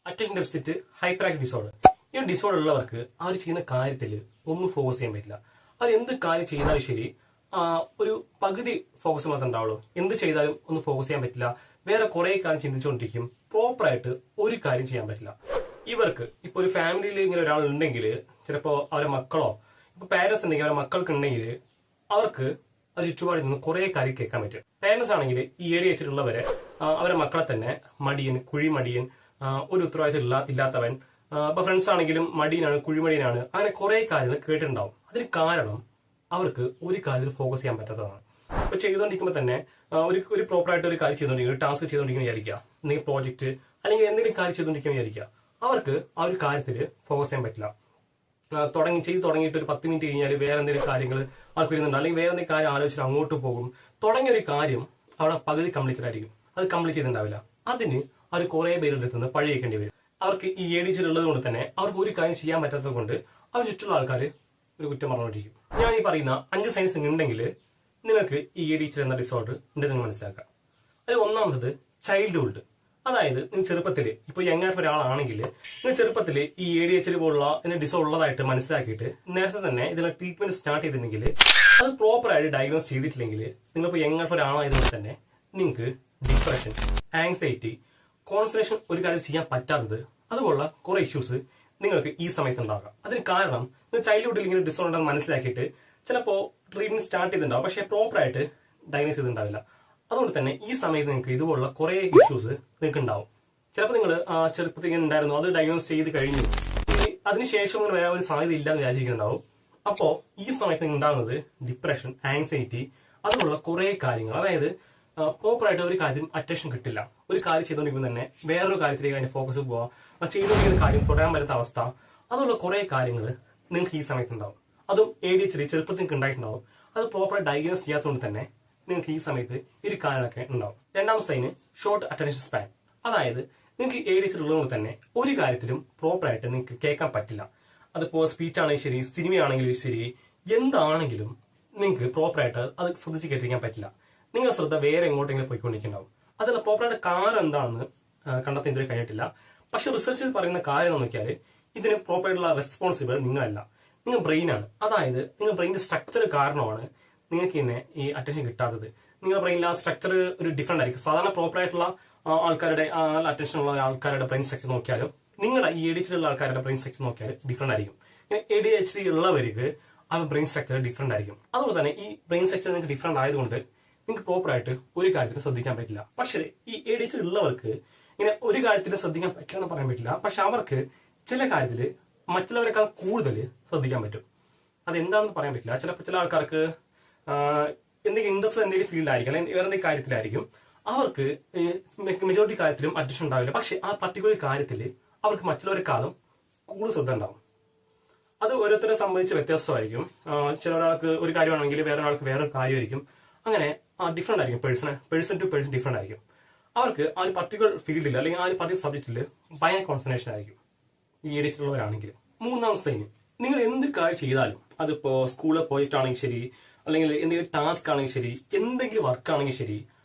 Attention deficit hyper active disorder. ഈ disorder ഉള്ളവർക്ക് അവർ ചെയ്യുന്ന കാര്യത്തിൽ ഒന്നും ഫോക്കസ് ചെയ്യാൻ പറ്റില്ല. അവർ എന്ത് കാര്യം ചെയ്താലും ശരി ഒരു പകുതി ഫോക്കസ് മാത്രമേ ഉണ്ടാവുള്ളൂ. എന്ത് ചെയ്താലും ഒന്നും ഫോക്കസ് ചെയ്യാൻ പറ്റില്ല. വേറെ കുറെ കാര്യം ചിന്തിച്ചുകൊണ്ടിരിക്കും. പ്രോപ്പറായിട്ട് ഒരു കാര്യം ചെയ്യാൻ പറ്റില്ല. ഇവർക്ക് ഇപ്പൊ ഒരു ഫാമിലിയിൽ ഇങ്ങനെ ഒരാൾ ഉണ്ടെങ്കിൽ ചിലപ്പോ അവരുടെ മക്കളോ ഇപ്പൊ പാരന്റ്സ് ഉണ്ടെങ്കിൽ അവരുടെ മക്കൾക്ക് ഉണ്ടെങ്കിൽ അവർക്ക് അത് ചുറ്റുപാടിൽ നിന്ന് കുറെ കാര്യം കേൾക്കാൻ പറ്റും. പാരന്റ്സ് ആണെങ്കിൽ ഈ ADHD ഉള്ളവരെ അവരുടെ മക്കളെ തന്നെ മടിയൻ, കുഴിമടിയൻ, ഒരു ഉത്തരവാദിത്തം ഇല്ലാത്തവൻ, ഇപ്പൊ ഫ്രണ്ട്സ് ആണെങ്കിലും മടിയനാണ്, കുഴിമടിയനാണ്, അങ്ങനെ കുറെ കാര്യങ്ങൾ കേട്ടിട്ടുണ്ടാവും. അതിന് കാരണം അവർക്ക് ഒരു കാര്യത്തിൽ ഫോക്കസ് ചെയ്യാൻ പറ്റാത്തതാണ്. ഇപ്പൊ ചെയ്തുകൊണ്ടിരിക്കുമ്പോൾ തന്നെ ഒരു പ്രോപ്പറായിട്ട് ഒരു കാര്യം ചെയ്തുകൊണ്ടിരിക്കും, ടാസ്ക് ചെയ്തുകൊണ്ടിരിക്കുന്ന വിചാരിക്കുക, എന്തെങ്കിലും പ്രോജക്ട് അല്ലെങ്കിൽ എന്തെങ്കിലും കാര്യം ചെയ്തുകൊണ്ടിരിക്കുന്ന വിചാരിക്കുക, അവർക്ക് ആ ഒരു കാര്യത്തിൽ ഫോക്കസ് ചെയ്യാൻ പറ്റില്ല. തുടങ്ങിയിട്ട് ഒരു 10 മിനിറ്റ് കഴിഞ്ഞാൽ വേറെ എന്തെങ്കിലും കാര്യങ്ങൾ അവർക്ക് വരുന്നുണ്ട്, അല്ലെങ്കിൽ വേറെ എന്തെങ്കിലും കാര്യം ആലോചിച്ചിട്ട് അങ്ങോട്ട് പോകും. തുടങ്ങിയ ഒരു കാര്യം അവിടെ പകുതി കംപ്ലീറ്റഡ് ആയിരിക്കും, അത് കംപ്ലീറ്റ് ചെയ്തിട്ടുണ്ടാവില്ല. അതിന് അവർ കുറെ പേരുടെ അടുത്ത് നിന്ന് പഴി കേൾക്കേണ്ടി വരും. അവർക്ക് ഈ ADHD ഉള്ളത് കൊണ്ട് തന്നെ അവർക്ക് ഒരു കാര്യം ചെയ്യാൻ പറ്റാത്തത് കൊണ്ട് അവർ ചുറ്റുള്ള ആൾക്കാർ ഒരു കുറ്റം പറഞ്ഞുകൊണ്ടിരിക്കും. ഞാൻ ഈ പറയുന്ന 5 സയൻസ് ഉണ്ടെങ്കിൽ നിങ്ങൾക്ക് ഈ ADHD എന്ന ഡിസോർഡർ ഉണ്ടെന്ന് നിങ്ങൾ മനസ്സിലാക്കാം. അതിൽ ഒന്നാമത് ചൈൽഡ്ഹുഡ്. അതായത് നിങ്ങൾ ചെറുപ്പത്തിൽ ഇപ്പൊ യങ്ങായിട്ട് ഒരാളാണെങ്കിൽ നിങ്ങൾ ചെറുപ്പത്തിൽ ഈ ADHD പോലുള്ള ഡിസോർഡർ ഉള്ളതായിട്ട് മനസ്സിലാക്കിയിട്ട് നേരത്തെ തന്നെ ഇതിലെ ട്രീറ്റ്മെന്റ് സ്റ്റാർട്ട് ചെയ്തിട്ടുണ്ടെങ്കിൽ അത് പ്രോപ്പറായിട്ട് ഡയഗ്നോസ് ചെയ്തിട്ടില്ലെങ്കിൽ നിങ്ങളിപ്പോൾ യങ്ങായിട്ട് ഒരാളായതുകൊണ്ട് തന്നെ നിങ്ങൾക്ക് ഡിപ്രഷൻ, ആങ്സൈറ്റി, കോൺസെൻട്രേഷൻ, ഒരു കാര്യം ചെയ്യാൻ പറ്റാത്തത്, അതുപോലുള്ള കുറെ ഇഷ്യൂസ് നിങ്ങൾക്ക് ഈ സമയത്ത് ഉണ്ടാകാം. അതിന് കാരണം നിങ്ങൾ ചൈൽഡ്ഹുഡിൽ ഇങ്ങനെ ഡിസോർഡർ ഉണ്ടെന്ന് മനസ്സിലാക്കിയിട്ട് ചിലപ്പോൾ ട്രീറ്റ്മെന്റ് സ്റ്റാർട്ട് ചെയ്തിട്ടുണ്ടാവും, പക്ഷേ പ്രോപ്പറായിട്ട് ഡയഗ്നോസ് ചെയ്തിട്ടുണ്ടാവില്ല. അതുകൊണ്ട് തന്നെ ഈ സമയത്ത് നിങ്ങൾക്ക് ഇതുപോലുള്ള കുറെ ഇഷ്യൂസ് നിങ്ങൾക്ക് ഉണ്ടാവും. ചിലപ്പോൾ നിങ്ങൾ ചെറുപ്പത്തിൽ ഇങ്ങനെ ഉണ്ടായിരുന്നു, അത് ഡയഗ്നോസ് ചെയ്ത് കഴിഞ്ഞു, അതിനുശേഷം അങ്ങനെ വരാൻ ഒരു സാധ്യത ഇല്ലാന്ന് വിചാരിക്കുന്നുണ്ടാവും. അപ്പോൾ ഈ സമയത്ത് ഉണ്ടാകുന്നത് ഡിപ്രഷൻ, ആങ്സൈറ്റി, അതുപോലുള്ള കുറെ കാര്യങ്ങൾ. അതായത് പ്രോപ്പറായിട്ട് ഒരു കാര്യം അറ്റൻഷൻ കിട്ടില്ല. ഒരു കാര്യം ചെയ്തുകൊണ്ടിരിക്കുമ്പോൾ തന്നെ വേറൊരു കാര്യത്തിലേക്ക് അതിന്റെ ഫോക്കസ് പോവാം, ചെയ്തുകൊണ്ടിരിക്കുന്ന കാര്യം തുടരാൻ പറ്റാത്ത അവസ്ഥ, അതുള്ള കുറെ കാര്യങ്ങൾ നിങ്ങൾക്ക് ഈ സമയത്ത് ഉണ്ടാവും. അതും ADHD ചെറുപ്പത്തിൽ നിങ്ങൾക്ക് ഉണ്ടായിട്ടുണ്ടാവും. അത് പ്രോപ്പറായിട്ട് ഡയഗ്നോസ് ചെയ്യാത്തതുകൊണ്ട് തന്നെ നിങ്ങൾക്ക് ഈ സമയത്ത് ഒരു കാര്യമൊക്കെ ഉണ്ടാവും. രണ്ടാമത്തെ സൈന് ഷോർട്ട് അറ്റൻഷൻ സ്പാൻ. അതായത് നിങ്ങൾക്ക് ADHD ഉള്ളതുകൊണ്ട് തന്നെ ഒരു കാര്യത്തിലും പ്രോപ്പറായിട്ട് നിങ്ങൾക്ക് കേൾക്കാൻ പറ്റില്ല. അതിപ്പോ സ്പീച്ച് ആണെങ്കിലും ശരി, സിനിമയാണെങ്കിലും ശരി, എന്താണെങ്കിലും നിങ്ങൾക്ക് പ്രോപ്പറായിട്ട് അത് ശ്രദ്ധിച്ച് കേട്ടിരിക്കാൻ പറ്റില്ല. നിങ്ങളുടെ ശ്രദ്ധ വേറെ എങ്ങോട്ടെങ്കിലും പോയിക്കൊണ്ടിരിക്കുന്നുണ്ടാവും. അതിനുള്ള പ്രോപ്പറായിട്ട് കാരണം എന്താണെന്ന് കണ്ടെത്താൻ ഇതുവരെ കഴിഞ്ഞിട്ടില്ല. പക്ഷെ റിസർച്ചിൽ പറയുന്ന കാര്യം എന്ന് നോക്കിയാൽ ഇതിന് പ്രോപ്പറായിട്ടുള്ള റെസ്പോൺസിബിൾ നിങ്ങളല്ല, നിങ്ങൾ ബ്രെയിനാണ്. അതായത് നിങ്ങൾ ബ്രെയിനിന്റെ സ്ട്രക്ചർ കാരണമാണ് നിങ്ങൾക്ക് തന്നെ ഈ അറ്റൻഷൻ കിട്ടാത്തത്. നിങ്ങളുടെ ബ്രെയിനിൽ ആ സ്ട്രക്ചർ ഒരു ഡിഫറെന്റ് ആയിരിക്കും. സാധാരണ പ്രോപ്പറായിട്ടുള്ള ആൾക്കാരുടെ അറ്റൻഷൻ ഉള്ള ആൾക്കാരുടെ ബ്രെയിൻ സ്ട്രക്ചർ നോക്കിയാലും നിങ്ങളുടെ ഈ ADHD ഉള്ള ആൾക്കാരുടെ ബ്രെയിൻ സ്ട്രക്ചർ നോക്കിയാൽ ഡിഫറെന്റ് ആയിരിക്കും. ADHD ഉള്ളവർക്ക് ആ ബ്രെയിൻ സ്ട്രക്ചർ ഡിഫറെന്റ് ആയിരിക്കും. അതുപോലെ തന്നെ ഈ ബ്രെയിൻ സ്ട്രക്ചർ നിങ്ങൾക്ക് ഡിഫറെന്റ് ആയതുകൊണ്ട് നിങ്ങൾക്ക് പ്രോപ്പറായിട്ട് ഒരു കാര്യത്തിനും ശ്രദ്ധിക്കാൻ പറ്റില്ല. പക്ഷേ ഈ ADHD ഉള്ളവർക്ക് ഇങ്ങനെ ഒരു കാര്യത്തിലും ശ്രദ്ധിക്കാൻ പറ്റില്ല എന്ന് പറയാൻ പറ്റില്ല. പക്ഷെ അവർക്ക് ചില കാര്യത്തിൽ മറ്റുള്ളവരെക്കാൾ കൂടുതൽ ശ്രദ്ധിക്കാൻ പറ്റും. അതെന്താണെന്ന് പറയാൻ പറ്റില്ല. ചിലപ്പോൾ ചില ആൾക്കാർക്ക് എന്തെങ്കിലും ഇൻട്രസ്റ്റ് എന്തെങ്കിലും ഫീൽഡായിരിക്കും, അല്ലെങ്കിൽ വേറെ എന്തെങ്കിലും കാര്യത്തിലായിരിക്കും. അവർക്ക് മെജോറിറ്റി കാര്യത്തിലും അറ്റൻഷൻ ഉണ്ടാവില്ല. പക്ഷെ ആ പർട്ടിക്കുലർ കാര്യത്തിൽ അവർക്ക് മറ്റുള്ളവരെക്കാളും കൂടുതൽ ശ്രദ്ധ ഉണ്ടാവും. അത് ഓരോരുത്തരെ സംബന്ധിച്ച് വ്യത്യാസമായിരിക്കും. ചില ഒരാൾക്ക് ഒരു കാര്യമാണെങ്കിൽ വേറെ ഒരാൾക്ക് വേറൊരു കാര്യമായിരിക്കും. അങ്ങനെ ഡിഫറെന്റ് ആയിരിക്കും. പേഴ്സൺ ടു പേഴ്സൺ ഡിഫറെന്റ് ആയിരിക്കും. അവർക്ക് ആ ഒരു പർട്ടിക്കുലർ ഫീൽഡിൽ അല്ലെങ്കിൽ ആ ഒരു പർട്ടിക്കുലർ സബ്ജക്റ്റിൽ ഭയങ്കര കോൺസെൻട്രേഷൻ ആയിരിക്കും ഈ ADHD ഉള്ളവരാണെങ്കിൽ. മൂന്നാമത്തെ സൈന്, നിങ്ങൾ എന്ത് കാര്യം ചെയ്താലും അതിപ്പോ സ്കൂളിലെ പ്രോജക്റ്റ് ആണെങ്കിൽ ശരി, അല്ലെങ്കിൽ എന്തെങ്കിലും ടാസ്ക് ആണെങ്കിൽ ശരി, എന്തെങ്കിലും വർക്ക് ആണെങ്കിൽ ശരി,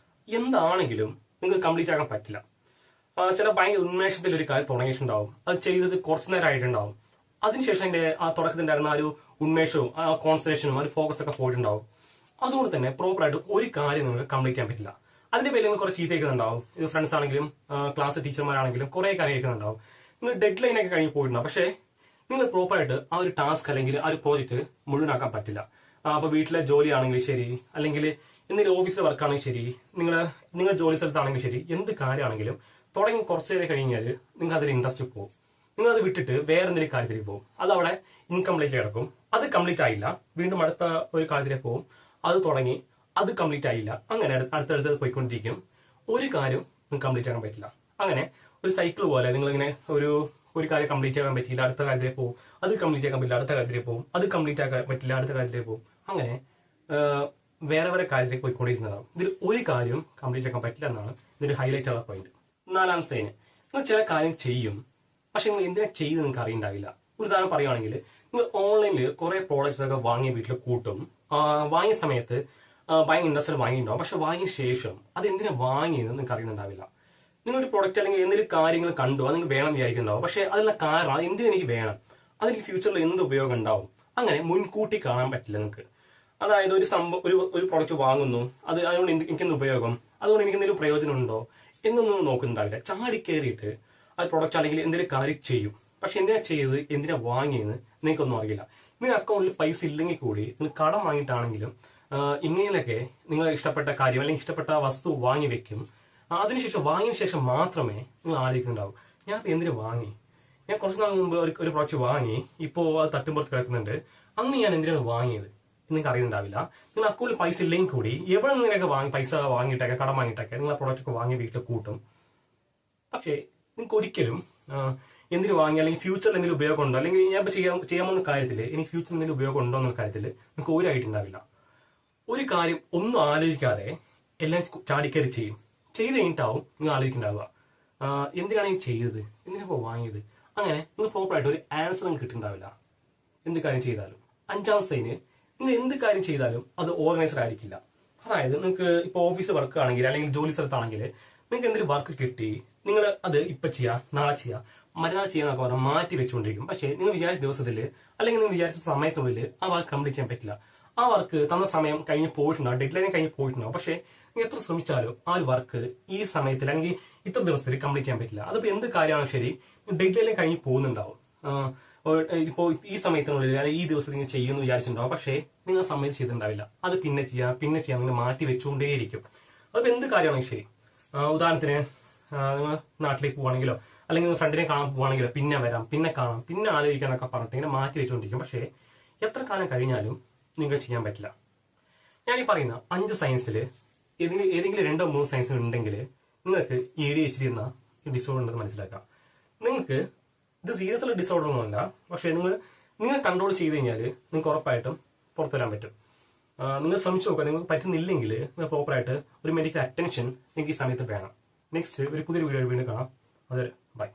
എന്താണെങ്കിലും നിങ്ങൾക്ക് കംപ്ലീറ്റ് ആക്കാൻ പറ്റില്ല. ചില ഭയങ്കര ഉന്മേഷത്തിൽ ഒരു കാര്യം തുടങ്ങിയിട്ടുണ്ടാവും, അത് ചെയ്തത് കുറച്ചു നേരം ആയിട്ടുണ്ടാവും. അതിനുശേഷം അതിന്റെ ആ തുടക്കത്തിണ്ടായിരുന്ന ആ ഒരു ഉന്മേഷവും ആ കോൺസെൻട്രേഷനും ആ ഒരു ഫോക്കസ് ഒക്കെ പോയിട്ടുണ്ടാവും. അതുകൊണ്ട് തന്നെ പ്രോപ്പറായിട്ട് ഒരു കാര്യം നിങ്ങൾക്ക് കംപ്ലീറ്റ് ചെയ്യാൻ പറ്റില്ല. അതിന്റെ പേരിൽ നിങ്ങൾ കുറച്ച് ചീത്ത കേൾക്കുന്നുണ്ടാവും. ഇത് ഫ്രണ്ട്സ് ആണെങ്കിലും ക്ലാസ് ടീച്ചർമാരാണെങ്കിലും കുറെ കാര്യം കേൾക്കുന്നുണ്ടാവും. നിങ്ങൾ ഡെഡ് ലൈൻ ഒക്കെ കഴിഞ്ഞ് പോയിട്ടുണ്ടാവും. പക്ഷേ നിങ്ങൾ പ്രോപ്പറായിട്ട് ആ ഒരു ടാസ്ക് അല്ലെങ്കിൽ ആ ഒരു പ്രോജക്റ്റ് മുഴുവനാക്കാൻ പറ്റില്ല. അപ്പൊ വീട്ടിലെ ജോലി ആണെങ്കിലും ശരി, അല്ലെങ്കിൽ എന്തെങ്കിലും ഓഫീസിലെ വർക്ക് ആണെങ്കിലും ശരി, നിങ്ങളുടെ ജോലി സ്ഥലത്താണെങ്കിലും ശരി, എന്ത് കാര്യമാണെങ്കിലും തുടങ്ങി കുറച്ചു നേരം കഴിഞ്ഞാൽ നിങ്ങൾക്ക് അതിൽ ഇൻട്രസ്റ്റ് പോകും. നിങ്ങൾ അത് വിട്ടിട്ട് വേറെ എന്തെങ്കിലും കാര്യത്തിലേക്ക് പോകും. അത് അവിടെ ഇൻകംപ്ലീറ്റ് കിടക്കും. അത് കംപ്ലീറ്റ് ആയില്ല, വീണ്ടും അടുത്ത ഒരു കാര്യത്തിലേക്ക് പോകും. അത് തുടങ്ങി, അത് കംപ്ലീറ്റ് ആയില്ല, അങ്ങനെ അടുത്തടുത്ത് പോയിക്കൊണ്ടിരിക്കും. ഒരു കാര്യം നിങ്ങൾക്ക് കംപ്ലീറ്റ് ആക്കാൻ പറ്റില്ല. അങ്ങനെ ഒരു സൈക്കിൾ പോലെ നിങ്ങളിങ്ങനെ ഒരു കാര്യം കംപ്ലീറ്റ് ആക്കാൻ പറ്റിയില്ല, അടുത്ത കാര്യത്തിലേക്ക് പോകും. അത് കംപ്ലീറ്റ് ആക്കാൻ പറ്റില്ല, അടുത്ത കാര്യത്തിലേക്ക് പോകും. അത് കംപ്ലീറ്റ് ആക്കാൻ പറ്റില്ല, അടുത്ത കാര്യത്തിലേക്ക് പോകും. അങ്ങനെ വേറെ വേറെ കാര്യത്തിലേക്ക് പോയിക്കൊണ്ടിരുന്നതാണ്. ഇതിൽ ഒരു കാര്യം കംപ്ലീറ്റ് ആക്കാൻ പറ്റില്ല എന്നാണ് ഇതിന്റെ ഹൈലൈറ്റ് ഉള്ള പോയിന്റ്. നാലാമത്തെ സൈന്, നിങ്ങൾ ചില കാര്യം ചെയ്യും, പക്ഷെ നിങ്ങൾ എന്തിനാ ചെയ്ത് നിങ്ങൾക്ക് അറിയണ്ടാവില്ല. ഒരു ഉദാഹരണം പറയുകയാണെങ്കിൽ നിങ്ങൾ ഓൺലൈനിൽ കുറെ പ്രോഡക്ട്സ് ഒക്കെ വാങ്ങിയ വീട്ടിൽ കൂട്ടും. വാങ്ങിയ സമയത്ത് ഭയങ്കര ഇൻട്രസ്റ്റ് വാങ്ങിയിട്ടുണ്ടാവും. പക്ഷെ വാങ്ങിയ ശേഷം അത് എന്തിനാ വാങ്ങിയെന്ന് നിങ്ങൾക്ക് അറിയുന്നുണ്ടാവില്ല. നിങ്ങളൊരു പ്രൊഡക്റ്റ് അല്ലെങ്കിൽ എന്തെങ്കിലും കാര്യങ്ങൾ കണ്ടു അത് നിങ്ങൾക്ക് വേണം വിചാരിക്കുന്നുണ്ടാവും. പക്ഷെ അതിനുള്ള കാരണം അത് എന്തിനു എനിക്ക് വേണം, അതെനിക്ക് ഫ്യൂച്ചറിൽ എന്ത് ഉപയോഗം ഉണ്ടാവും, അങ്ങനെ മുൻകൂട്ടി കാണാൻ പറ്റില്ല നിങ്ങൾക്ക്. അതായത് ഒരു സംഭവം ഒരു പ്രൊഡക്റ്റ് വാങ്ങുന്നു, അത് അതുകൊണ്ട് എനിക്കെന്ത് ഉപയോഗം, അതുകൊണ്ട് എനിക്ക് എന്തെങ്കിലും പ്രയോജനം ഉണ്ടോ എന്നൊന്നും നോക്കുന്നുണ്ടാവില്ല. ചാടി കയറിയിട്ട് ആ പ്രൊഡക്റ്റ് അല്ലെങ്കിൽ എന്തെങ്കിലും കാര്യം ചെയ്യും. പക്ഷെ എന്തിനാ ചെയ്തത്, എന്തിനാ വാങ്ങിയെന്ന് നിങ്ങൾക്കൊന്നും അറിയില്ല. നിങ്ങൾ അക്കൗണ്ടിൽ പൈസ ഇല്ലെങ്കിൽ കൂടി നിങ്ങൾ കടം വാങ്ങിയിട്ടാണെങ്കിലും ഇങ്ങനെയൊക്കെ നിങ്ങൾ ഇഷ്ടപ്പെട്ട കാര്യം അല്ലെങ്കിൽ ഇഷ്ടപ്പെട്ട വസ്തു വാങ്ങി വെക്കും. അതിനുശേഷം വാങ്ങിയതിനു ശേഷം മാത്രമേ നിങ്ങൾ ആലോചിക്കുന്നുണ്ടാവും, ഞാൻ എന്തിനു വാങ്ങി, ഞാൻ കുറച്ച് നാൾ മുമ്പ് ഒരു പ്രോഡക്റ്റ് വാങ്ങി, ഇപ്പോൾ അത് തട്ടുമ്പുറത്ത് കിടക്കുന്നുണ്ട്, അന്ന് ഞാൻ എന്തിനാണ് വാങ്ങിയത് നിങ്ങൾക്ക് അറിയുന്നുണ്ടാവില്ല. നിങ്ങൾ അക്കൗണ്ടിൽ പൈസ ഇല്ലെങ്കിൽ കൂടി എവിടെ നിന്നൊക്കെ പൈസ വാങ്ങിയിട്ടൊക്കെ കടം വാങ്ങിയിട്ടൊക്കെ നിങ്ങൾ ആ പ്രോഡക്റ്റ് ഒക്കെ വാങ്ങി വീട്ടിൽ കൂട്ടും. പക്ഷേ നിങ്ങൾക്ക് ഒരിക്കലും എന്തിനു വാങ്ങി അല്ലെങ്കിൽ ഫ്യൂച്ചറിൽ എന്തെങ്കിലും ഉപയോഗം ഉണ്ടോ, അല്ലെങ്കിൽ ഞാൻ ഇപ്പോൾ ചെയ്യാമെന്ന കാര്യത്തിൽ എനിക്ക് ഫ്യൂച്ചറിൽ എന്തെങ്കിലും ഉപയോഗം ഉണ്ടോ എന്ന കാര്യത്തിൽ നിങ്ങൾക്ക് ഒരു ഐഡിയ ഉണ്ടാവില്ല. ഒരു കാര്യം ഒന്നും ആലോചിക്കാതെ എല്ലാം ചാടിക്കയറി ചെയ്യും. ചെയ്ത് കഴിഞ്ഞിട്ടാവും നിങ്ങൾ ആലോചിക്കുന്നുണ്ടാവുക, എന്തിനാണ് ഈ ചെയ്തത്, എന്തിനാ വാങ്ങിയത്. അങ്ങനെ നിങ്ങൾ പ്രോപ്പറായിട്ട് ഒരു ആൻസർ നിങ്ങൾക്ക് കിട്ടുന്നുണ്ടാവില്ല എന്ത് കാര്യം ചെയ്താലും. അഞ്ചാമത്തെ സൈന്, നിങ്ങൾ എന്ത് കാര്യം ചെയ്താലും അത് ഓർഗനൈസർ ആയിരിക്കില്ല. അതായത് നിങ്ങൾക്ക് ഇപ്പോൾ ഓഫീസ് വർക്ക് ആണെങ്കിൽ അല്ലെങ്കിൽ ജോലി സ്ഥലത്താണെങ്കിൽ നിങ്ങൾക്ക് എന്തൊരു വർക്ക് കിട്ടി, നിങ്ങൾ അത് ഇപ്പൊ ചെയ്യാം, നാളെ ചെയ്യാം, മറ്റന്നാൾ ചെയ്യാന്നൊക്കെ പറഞ്ഞാൽ മാറ്റി വെച്ചുകൊണ്ടിരിക്കും. പക്ഷേ നിങ്ങൾ വിചാരിച്ച ദിവസത്തിൽ അല്ലെങ്കിൽ നിങ്ങൾ വിചാരിച്ച സമയത്തുള്ളിൽ ആ വർക്ക് കംപ്ലീറ്റ് ചെയ്യാൻ പറ്റില്ല. ആ വർക്ക് തന്ന സമയം കഴിഞ്ഞ് പോയിട്ടുണ്ടാവും, ഡെഡ് ലൈൻ കഴിഞ്ഞ് പോയിട്ടുണ്ടാവും. പക്ഷേ നിങ്ങൾ എത്ര ശ്രമിച്ചാലും ആ ഒരു വർക്ക് ഈ സമയത്തിൽ അല്ലെങ്കിൽ ഇത്ര ദിവസത്തിൽ കംപ്ലീറ്റ് ചെയ്യാൻ പറ്റില്ല. അതിപ്പോ എന്ത് കാര്യമാണോ ശരി, ഡെഡ് ലൈൻ കഴിഞ്ഞ് പോകുന്നുണ്ടാവും. ഇപ്പോൾ ഈ സമയത്തിനുള്ളിൽ അല്ലെങ്കിൽ ഈ ദിവസത്തിൽ നിങ്ങൾ ചെയ്യുമെന്ന് വിചാരിച്ചിട്ടുണ്ടാവും. പക്ഷേ നിങ്ങൾ സമയത്ത് ചെയ്തിട്ടുണ്ടാവില്ല. അത് പിന്നെ ചെയ്യാം നിങ്ങൾ മാറ്റി വെച്ചുകൊണ്ടേയിരിക്കും. അതിപ്പോ എന്ത് കാര്യമാണെങ്കിൽ ശരി. ഉദാഹരണത്തിന് നിങ്ങൾ നാട്ടിലേക്ക് പോവാണെങ്കിലോ അല്ലെങ്കിൽ ഫ്രണ്ടിനെ കാണാൻ പോവാണെങ്കിലോ പിന്നെ വരാം, പിന്നെ കാണാം, പിന്നെ ആലോചിക്കാന്നൊക്കെ പറഞ്ഞിട്ട് ഇങ്ങനെ മാറ്റി വെച്ചുകൊണ്ടിരിക്കും. പക്ഷേ എത്ര കാലം കഴിഞ്ഞാലും നിങ്ങൾ ചെയ്യാൻ പറ്റില്ല. ഞാൻ ഈ പറയുന്ന 5 സയൻസിൽ ഏതെങ്കിലും 2-3 സയൻസ് ഉണ്ടെങ്കിൽ നിങ്ങൾക്ക് ADHD എന്ന ഡിസോർഡർ ഉണ്ടെന്ന് മനസ്സിലാക്കാം. നിങ്ങൾക്ക് ഇത് സീരിയസ് ഉള്ള ഡിസോർഡർ ഒന്നുമല്ല. പക്ഷേ നിങ്ങൾ കൺട്രോൾ ചെയ്ത് കഴിഞ്ഞാൽ നിങ്ങൾക്ക് ഉറപ്പായിട്ടും പുറത്തു വരാൻ പറ്റും. നിങ്ങൾ ശ്രമിച്ചു നോക്കുക. നിങ്ങൾക്ക് പറ്റുന്നില്ലെങ്കിൽ നിങ്ങൾ പ്രോപ്പറായിട്ട് ഒരു മെഡിക്കൽ അറ്റൻഷൻ നിങ്ങൾക്ക് ഈ സമയത്ത് വേണം. നെക്സ്റ്റ് ഒരു പുതിയൊരു വീഡിയോ വീണ്ടും കാണാം. അതുവരെ ബൈ.